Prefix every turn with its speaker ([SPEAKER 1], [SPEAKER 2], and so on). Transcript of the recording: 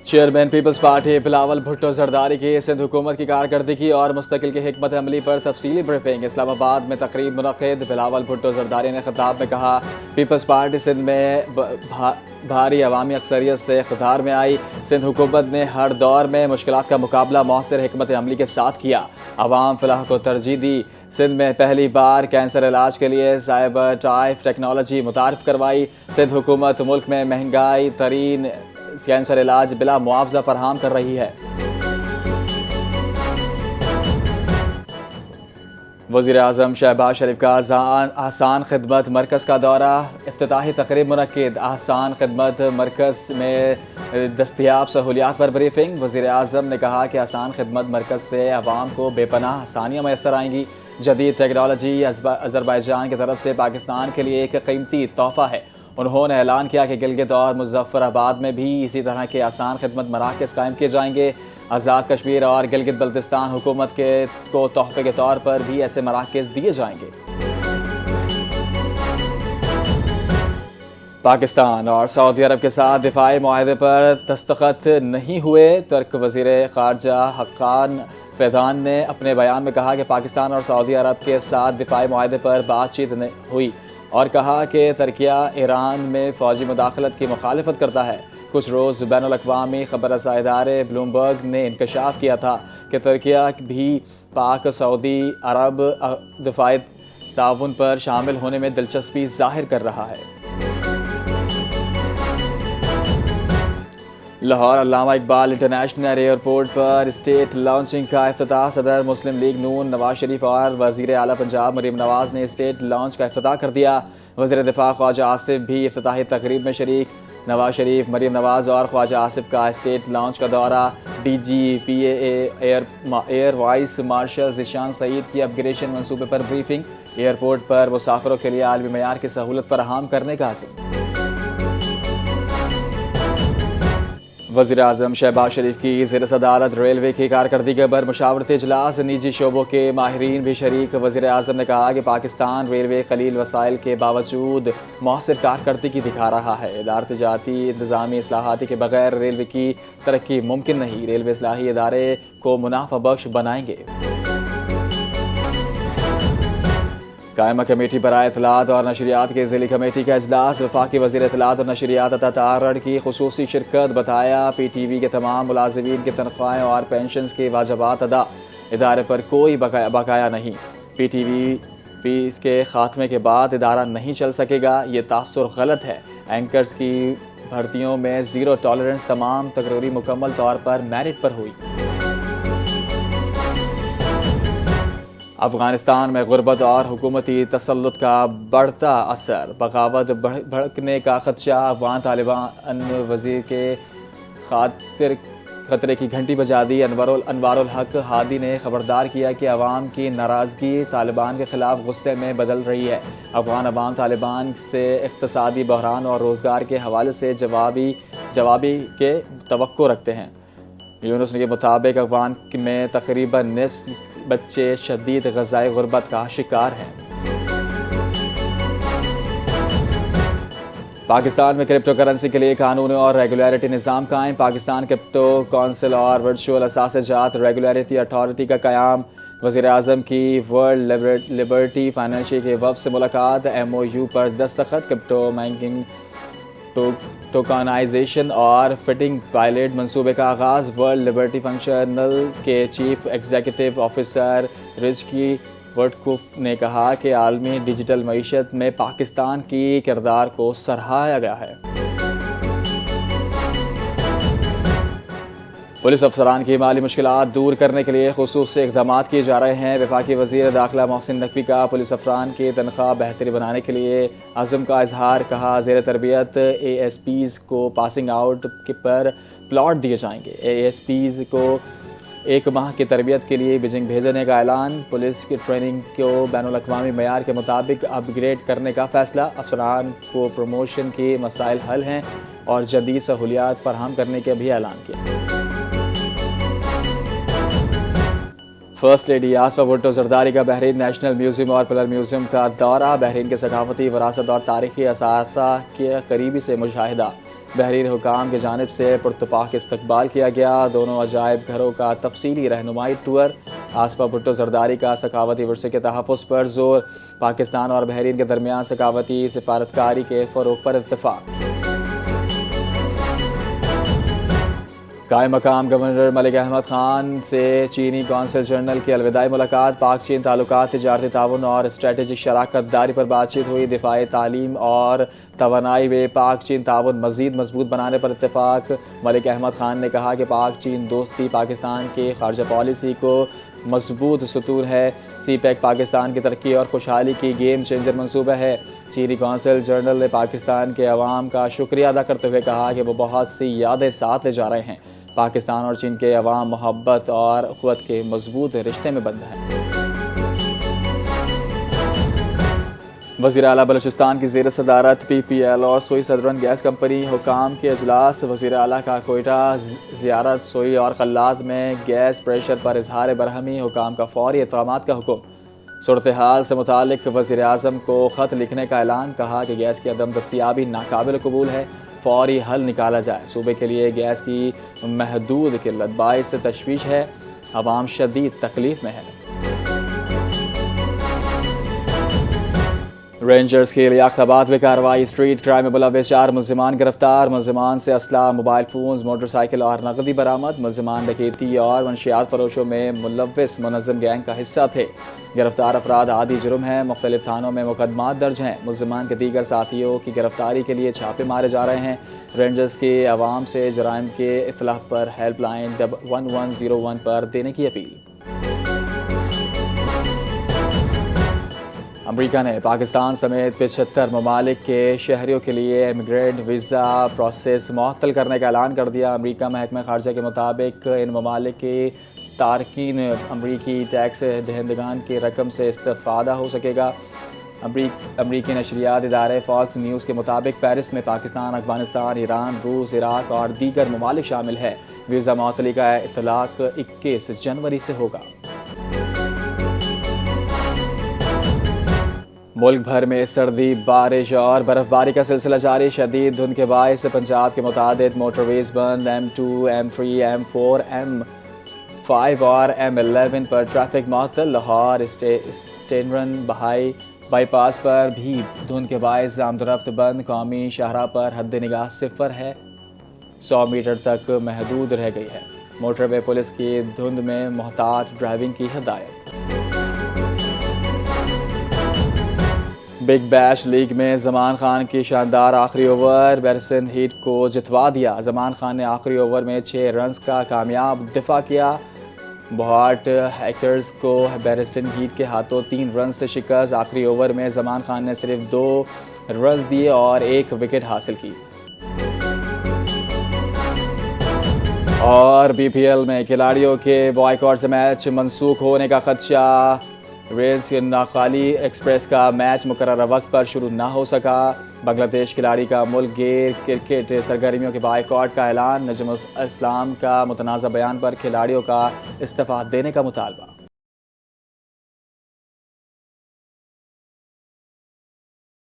[SPEAKER 1] Chairman people's party Bilawal Bhutto Zardari की सिंध हुकूमत की कारकर्दगी और मुस्तकिल की हिकमत अमली पर तफसीली ब्रीफिंग। इस्लामाबाद में तकरीब मुनक़िद। बिलावल भुट्टो जरदारी ने खिताब में कहा, पीपल्स पार्टी सिंध में भारी अवामी अक्सरियत से इक़्तिदार में आई। सिंध हुकूमत ने हर दौर में मुश्किलात का मुकाबला मौसर हिकमत अमली के साथ किया। अवाम फलाह को तरजीह दी। सिंध में पहली बार कैंसर इलाज के लिए साइबर टाइप टेक्नोलॉजी मुतारिफ करवाई। सिंध हुकूमत मुल्क में महंगाई तरीन कैंसर इलाज बिला मुआवजा फराहम कर रही है। वज़ीर आज़म शहबाज शरीफ का आसान खिदमत मरकज़ का दौरा। इफ्तिताही तकरीब मुनक्किद। आसान खिदमत मरकज़ में दस्तियाब सहूलियात पर ब्रीफिंग। वज़ीर आज़म ने कहा कि आसान खिदमत मरकज़ से आवाम को बेपनाह आसानियाँ मैसर आएंगी। जदीद टेक्नोलॉजी अज़रबैजान की तरफ से पाकिस्तान के लिए एक कीमती तोहफ़ा है। उन्होंने ऐलान किया कि गिलगित और मुज़फ़्फ़राबाद में भी इसी तरह के आसान खिदमत मराकज़ कायम किए जाएंगे। आज़ाद कश्मीर और गिलगित बल्तिस्तान हुकूमत को तोहफ़े के तौर पर भी ऐसे मराकज़ दिए जाएंगे। पाकिस्तान और सऊदी अरब के साथ दिफाई मुआहदे पर दस्तखत नहीं हुए। तुर्क वज़ीर ख़ारजा हक्कान फैदान ने अपने बयान में कहा कि पाकिस्तान और सऊदी अरब के साथ दिफाई मुआहदे पर बातचीत हुई और कहा कि तुर्किया ईरान में फ़ौजी मुदाखलत की मुखालिफत करता है। कुछ रोज़ बैनुल-अक़वामी ख़बर रसा इदारे ब्लूमबर्ग ने इंकशाफ किया था कि तुर्किया भी पाक सऊदी अरब दिफाई ताउन पर शामिल होने में दिलचस्पी ज़ाहिर कर रहा है। लाहौर अल्लामा इकबाल इंटरनेशनल एयरपोर्ट पर स्टेट लॉन्चिंग का इफ्तिताह। सदर मुस्लिम लीग नून नवाज शरीफ और वज़ीर आला पंजाब मरीम नवाज ने स्टेट लॉन्च का इफ्तिताह कर दिया। वज़ीर दिफा ख्वाजा आसिफ भी इफ्तिताही तकरीब में शरीक। नवाज शरीफ, मरीम नवाज और ख्वाजा आसिफ का स्टेट लॉन्च का दौरा। DGPA air vice marshal Zeeshan Saeed की अपग्रेडेशन मनसूबे पर ब्रीफिंग। एयरपोर्ट पर मुसाफिरों के लिए आलमी मयार की सहूलत फराहम करने का अज़्म। वज़ीर आज़म शहबाज शरीफ की ज़ेर सदारत रेलवे की कारकर्दगी पर मुशावरती इजलास। निजी शोबों के माहिरीन भी शरीक। वज़ीर आज़म ने कहा कि पाकिस्तान रेलवे कलील वसाइल के बावजूद मौसर कारकर्दगी दिखा रहा है। इदारती जाती इंतज़ामी इस्लाहाती के बगैर रेलवे की तरक्की मुमकिन नहीं। रेलवे इस्लाही इदारे को मुनाफा बख्श बनाएंगे। कायमा कमेटी बराए इत्तलात और नशरियात की ज़िली कमेटी का इजलास। वफाकी वज़ीर इत्तलात और नशरियात अता तारड़ की खुसूसी शिरकत। बताया PTV के तमाम मुलाजिमीन की तनख्वाहें और पेंशन के वाजबात अदा। इदारे पर कोई बकाया नहीं। PTV के खात्मे के बाद इदारा नहीं चल सकेगा, ये तासुर गलत है। एंकर्स की भर्तियों में ज़ीरो टॉलरेंस। तमाम तकरीरी मुकम्मल तौर पर मेरिट पर हुई। अफ़गानिस्तान में गुर्बत और हुकूमती तसल्लुत का बढ़ता असर। बगावत भड़कने का खदशा। अफ़गान तालिबान वज़ीर के खतरे की घंटी बजा दी। अनवारुल हक हादी ने खबरदार किया कि अवाम की नाराज़गी तालिबान के ख़िलाफ़ गुस्से में बदल रही है। अफ़गान अवाम तालिबान से इक़्तिसादी बहरान और रोज़गार के हवाले से जवाबी के तवक्को रखते हैं। यूनुस के मुताबिक अफ़गान में तकरीबन निस्फ़ बच्चे शदीद ग़ज़ाई गुर्बत का शिकार हैं। पाकिस्तान में क्रिप्टो करेंसी के लिए कानून और रेगुलेटरी निज़ाम कायम। पाकिस्तान क्रिप्टो काउंसिल और वर्चुअल असासजात रेगुलेटरी अथॉरिटी का क़याम। वज़ीर आज़म की वर्ल्ड लिबर्टी फाइनेंशियल के वफ़द से मुलाकात। MOU पर दस्तखत। क्रिप्टो माइनिंग टोकनाइजेशन और फिटिंग पायलट मंसूबे का आगाज़। वर्ल्ड लिबर्टी फंक्शनल के चीफ एग्जीक्यूटिव ऑफिसर रिज़की वर्टकुफ ने कहा कि आलमी डिजिटल मईशत में पाकिस्तान की किरदार को सराहा गया है। पुलिस अफसरान की माली मुश्किलात दूर करने के लिए खुसूसी इक़दाम किए जा रहे हैं। वफाकी वज़ीर दाखिला मोहसिन नकवी का पुलिस अफसरान की तनख्वाह बेहतरी बनाने के लिए अज़्म का इजहार। कहा, ज़ेर तरबियत ASPs को पासिंग आउट पर प्लॉट दिए जाएंगे। ASPs को 1 माह की तरबियत के लिए बीजिंग भेजने का ऐलान। पुलिस की ट्रेनिंग को बैनुल-अक़वामी मयार के मुताबिक अपग्रेड करने का फ़ैसला। अफसरान को प्रमोशन के मसाइल हल हैं और जदीद सहूलियात फराहम करने का भी ऐलान किया। फर्स्ट लेडी आसफा भुट्टो जरदारी का बहरीन नेशनल म्यूज़ियम और पिलर म्यूज़ियम का दौरा। बहरीन के सकाफती विरासत और तारीख़ी असासा के करीबी से मुशाहिदा। बहरीन हुकाम की जानिब से पुरतपाक इस्तकबाल किया गया। दोनों अजायब घरों का तफसीली रहनुमाई टूर। आसपा भुट्टो जरदारी का सखावती वर्षे के तहफ़्फ़ुज़ पर जोर। पाकिस्तान और बहरीन के दरमियान सखावती सिफारतकारी के फ़रोग़ पर इत्तफ़ाक़। कायम मकाम गवर्नर मलिक अहमद ख़ान से चीनी कौंसल जनरल की अलविदाई मुलाकात। पाक चीन ताल्लुकात, तिजारती ताउन और स्ट्रेटेजिक शराकत दारी पर बातचीत हुई। दिफाई, तालीम और तवानाई में पाक चीन ताउन मज़ीद मजबूत बनाने पर इत्तेफाक। मलिक अहमद ख़ान ने कहा कि पाक चीन दोस्ती पाकिस्तान की खारजा पॉलिसी को मजबूत सतून है। CPEC पाकिस्तान की तरक्की और खुशहाली की गेम चेंजर मनसूबा है। चीनी कौंसल जनरल ने पाकिस्तान के अवाम का शुक्रिया अदा करते हुए कहा कि वो बहुत सी यादें साथ ले जा रहे हैं। पाकिस्तान और चीन के अवाम मोहब्बत और क़ुव्वत के मजबूत रिश्ते में बंध हैं। वज़ीर आला बलूचिस्तान की ज़ेर सदारत PPL और सोई सदरन गैस कंपनी हुकाम के अजलास। वज़ीर आला का कोयटा ज़ियारत। सोई और खल्लात में गैस प्रेशर पर इजहार बरहमी। हुकाम का फौरी इक़दामात का हुक्म। सूरत हाल से मुतालिक वज़ीर आज़म को ख़त लिखने का ऐलान। कहा कि गैस की अदम दस्तियाबी नाकाबिल कबूल है, फौरी हल निकाला जाए। सूबे के लिए गैस की महदूद किल्लत बाइस तशवीश है, अवाम शदीद तकलीफ में है। रेंजर्स की लियाकताबाद में कार्रवाई। स्ट्रीट क्राइम में मुलव्विस 4 मुलजिमान गिरफ्तार। मुलजिमान से असला, मोबाइल फ़ोन, मोटरसाइकिल और नकदी बरामद। मुलजिमान डकैती और मंशियात फरोशों में मुलव्विस मुनज़्ज़म गैंग का हिस्सा थे। गिरफ्तार अफराद आदि जुर्म हैं। मुख्तलिफ थानों में मुकदमात दर्ज हैं। मुलजिमान के दीगर साथियों की गिरफ्तारी के लिए छापे मारे जा रहे हैं। रेंजर्स के अवाम से जराइम के इत्तला पर हेल्पलाइन 1101 पर देने की अपील। अमरीका ने पाकिस्तान समेत 75 ममालिक के शहरियों के लिए इमिग्रेंट वीज़ा प्रोसेस मुअत्तल करने का ऐलान कर दिया। अमरीका महकमा खारजा के मुताबिक इन ममालिक के तारकीन अमरीकी टैक्स दहिंदगान की रकम से इस्तेफ़ादा हो सकेगा। अमरीकी नशरियात इदारे फॉक्स न्यूज़ के मुताबिक पेरिस में पाकिस्तान, अफगानिस्तान, ईरान, रूस, इराक और दीगर ममालिक शामिल है। वीज़ा मुअत्तली का इतलाक 21 जनवरी से होगा। मुल्क भर में सर्दी, बारिश और बर्फबारी का सिलसिला जारी। शदीद धुंध के बायस पंजाब के मुतादिद मोटरवेज बंद। M2, M3, M4, M5 और M11 पर ट्रैफिक मुअत्तल। लाहौर स्टेनरन बहाई बाईपास पर भी धुंध के बायस आमदरफ्त बंद। कौमी शाहरा पर हद निगाह 0 है, 100 मीटर तक महदूद रह गई है। मोटरवे पुलिस की धुंध में मोहतात ड्राइविंग की हिदायत। बिग बैश लीग में जमान खान की शानदार आखिरी ओवर। बैरिस्टन हीट को जितवा दिया। जमान खान ने आखिरी ओवर में 6 रन्स का कामयाब दिफा किया। बॉट हैकर्स को बैरिस्टन हीट के हाथों 3 रन से शिकस्त। आखिरी ओवर में जमान खान ने सिर्फ 2 रन दिए और 1 विकेट हासिल की। और BPL में खिलाड़ियों के बॉयकॉट से मैच मनसूख होने का खदशा। रेल्स के नाखाली एक्सप्रेस का मैच मुकर्रर वक्त पर शुरू ना हो सका। बांग्लादेश खिलाड़ी का मुल्क गेर क्रिकेट सरगर्मियों के बायकॉट का ऐलान। नजमुल इस्लाम का मुतनाज़ा बयान पर खिलाड़ियों का इस्तीफ़ा देने का मुतालबा।